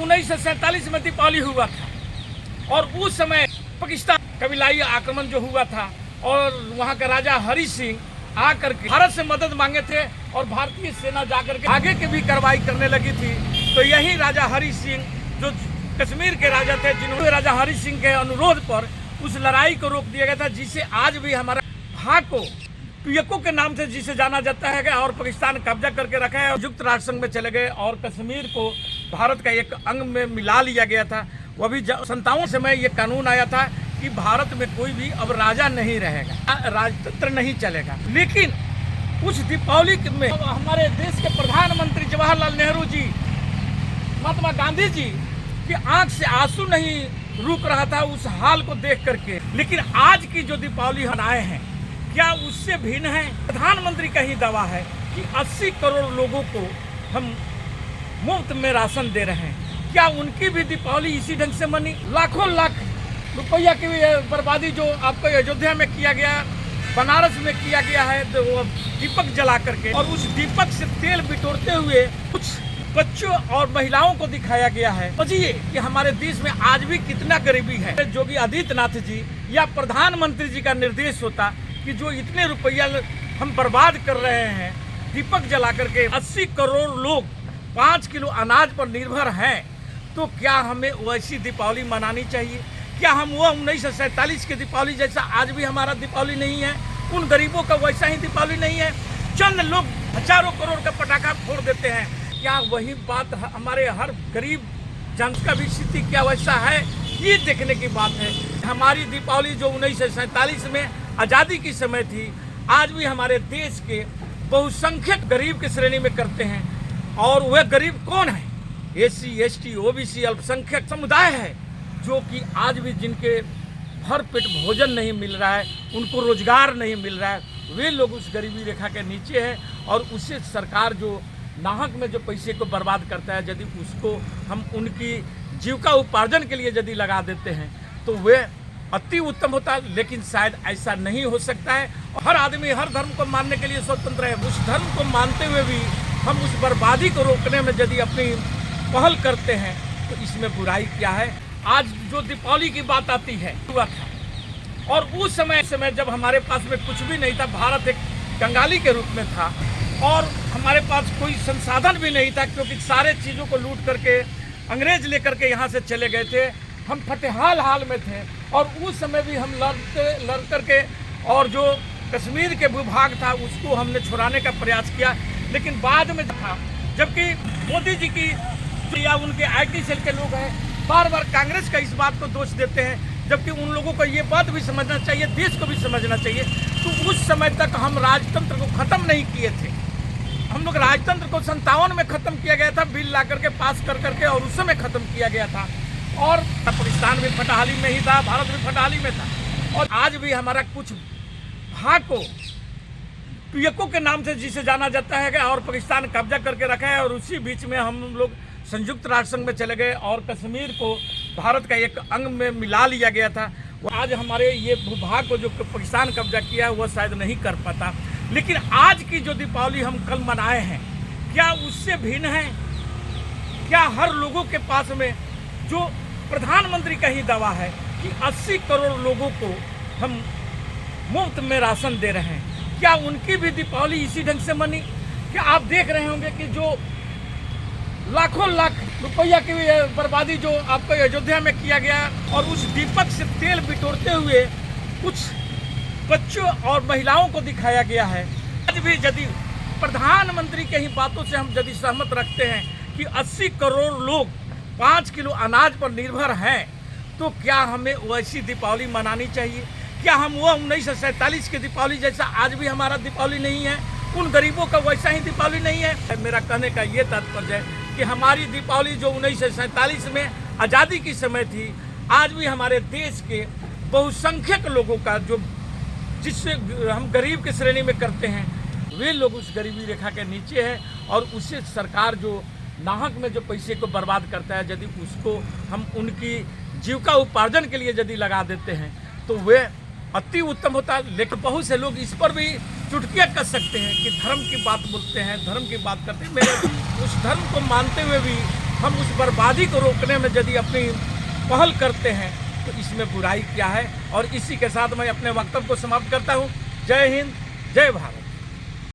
1947 में दीपावली हुआ था और उस समय पाकिस्तान कबीलाई आक्रमण जो हुआ था और वहाँ का राजा हरि सिंह आकर के भारत से मदद मांगे थे और भारतीय सेना जाकर के आगे की भी कार्रवाई करने लगी थी। तो यही राजा हरि सिंह जो कश्मीर के राजा थे, जिन्होंने राजा हरि सिंह के अनुरोध पर उस लड़ाई को रोक दिया गया था, जिसे आज भी हमारा भाग को पियको के नाम से जिसे जाना जाता है और पाकिस्तान कब्जा करके रखा है। संयुक्त राष्ट्र संघ में चले गए और कश्मीर को भारत का एक अंग में मिला लिया गया था। वह भी 57 में ये कानून आया था कि भारत में कोई भी अब राजा नहीं रहेगा, राजतंत्र नहीं चलेगा। लेकिन उस दीपावली में हमारे देश के प्रधानमंत्री जवाहरलाल नेहरू जी, महात्मा गांधी जी की आंख से आंसू नहीं रुक रहा था उस हाल को देख करके। लेकिन आज की जो दीपावली मनाए हैं, क्या उससे भिन्न है? प्रधानमंत्री का ही दावा है कि 80 करोड़ लोगों को हम मुफ्त में राशन दे रहे हैं। क्या उनकी भी दीपावली इसी ढंग से मनी? लाखों लाख रुपया की बर्बादी जो आपको अयोध्या में किया गया, बनारस में किया गया है, तो वो दीपक जला करके और उस दीपक से तेल बिटोरते हुए कुछ बच्चों और महिलाओं को दिखाया गया है। समझिए कि हमारे देश में आज भी कितना गरीबी है। योगी आदित्यनाथ जी या प्रधानमंत्री जी का निर्देश होता कि जो इतने रुपया हम बर्बाद कर रहे हैं दीपक जला करके, 80 करोड़ लोग 5 किलो अनाज पर निर्भर हैं, तो क्या हमें वैसी दीपावली मनानी चाहिए? क्या हम वो 1947 की दीपावली जैसा आज भी हमारा दीपावली नहीं है? उन गरीबों का वैसा ही दीपावली नहीं है? चंद लोग हजारों करोड़ का पटाखा फोड़ देते हैं। क्या वही बात हमारे हर गरीब जन का भी स्थिति क्या वैसा है? ये देखने की बात है। हमारी दीपावली जो 1947 में आज़ादी की समय थी, आज भी हमारे देश के बहुसंख्यक गरीब की श्रेणी में करते हैं। और वह गरीब कौन है? SC, ST, OBC अल्पसंख्यक समुदाय है, जो कि आज भी जिनके भर पेट भोजन नहीं मिल रहा है, उनको रोजगार नहीं मिल रहा है, वे लोग उस गरीबी रेखा के नीचे हैं। और उससे सरकार जो नाहक में जो पैसे को बर्बाद करता है, यदि उसको हम उनकी जीविका उपार्जन के लिए यदि लगा देते हैं तो वे अति उत्तम होता है। लेकिन शायद ऐसा नहीं हो सकता है। हर आदमी हर धर्म को मानने के लिए स्वतंत्र है। उस धर्म को मानते हुए भी हम उस बर्बादी को रोकने में यदि अपनी पहल करते हैं तो इसमें बुराई क्या है? आज जो दीपावली की बात आती है हुआ था और उस समय जब हमारे पास में कुछ भी नहीं था, भारत एक कंगाली के रूप में था और हमारे पास कोई संसाधन भी नहीं था, क्योंकि सारे चीज़ों को लूट करके अंग्रेज लेकर के यहाँ से चले गए थे। हम फटेहाल हाल में थे और उस समय भी हम लड़ करके और जो कश्मीर के भूभाग था उसको हमने छुड़ाने का प्रयास किया। लेकिन बाद में था, जबकि मोदी जी की या उनके IT सेल के लोग हैं, बार बार कांग्रेस का इस बात को दोष देते हैं, जबकि उन लोगों को ये बात भी समझना चाहिए, देश को भी समझना चाहिए। तो उस समय तक हम राजतंत्र को ख़त्म नहीं किए थे। हम लोग राजतंत्र को 57 में ख़त्म किया गया था, बिल ला करके पास कर करके, और उस समय ख़त्म किया गया था। और पाकिस्तान भी फटहाली में ही था, भारत भी फटहाली में था। और आज भी हमारा कुछ भाग को पियको के नाम से जिसे जाना जाता है और पाकिस्तान कब्जा करके रखा है। और उसी बीच में हम लोग संयुक्त राष्ट्र संघ में चले गए और कश्मीर को भारत का एक अंग में मिला लिया गया था। आज हमारे ये भूभाग को जो पाकिस्तान कब्जा किया है वह शायद नहीं कर पाता। लेकिन आज की जो दीपावली हम कल मनाए हैं, क्या उससे भिन्न है? क्या हर लोगों के पास में जो प्रधानमंत्री का ही दावा है कि 80 करोड़ लोगों को हम मुफ्त में राशन दे रहे हैं, क्या उनकी भी दीपावली इसी ढंग से मनी? क्या आप देख रहे होंगे कि जो लाखों लाख रुपया की बर्बादी जो आपको अयोध्या में किया गया और उस दीपक से तेल बिटोरते हुए कुछ बच्चों और महिलाओं को दिखाया गया है। आज भी यदि प्रधानमंत्री के ही बातों से हम यदि सहमत रखते हैं कि 80 करोड़ लोग 5 किलो अनाज पर निर्भर हैं, तो क्या हमें वैसी दीपावली मनानी चाहिए? क्या हम वो 1947 की दीपावली जैसा आज भी हमारा दीपावली नहीं है? उन गरीबों का वैसा ही दीपावली नहीं है? मेरा कहने का ये तात्पर्य है कि हमारी दीपावली जो 1947 में आज़ादी की समय थी, आज भी हमारे देश के बहुसंख्यक लोगों का जो जिससे हम गरीब की श्रेणी में करते हैं, वे लोग उस गरीबी रेखा के नीचे हैं। और उससे सरकार जो नाहक में जो पैसे को बर्बाद करता है, यदि उसको हम उनकी जीविका उपार्जन के लिए यदि लगा देते हैं तो वे अति उत्तम होता है। लेकिन बहुत से लोग इस पर भी चुटकियाँ कस सकते हैं कि धर्म की बात बोलते हैं, धर्म की बात करते हैं। मेरे उस धर्म को मानते हुए भी हम उस बर्बादी को रोकने में यदि अपनी पहल करते हैं तो इसमें बुराई क्या है। और इसी के साथ मैं अपने वक्तव्य को समाप्त करता हूँ। जय हिंद, जय भारत।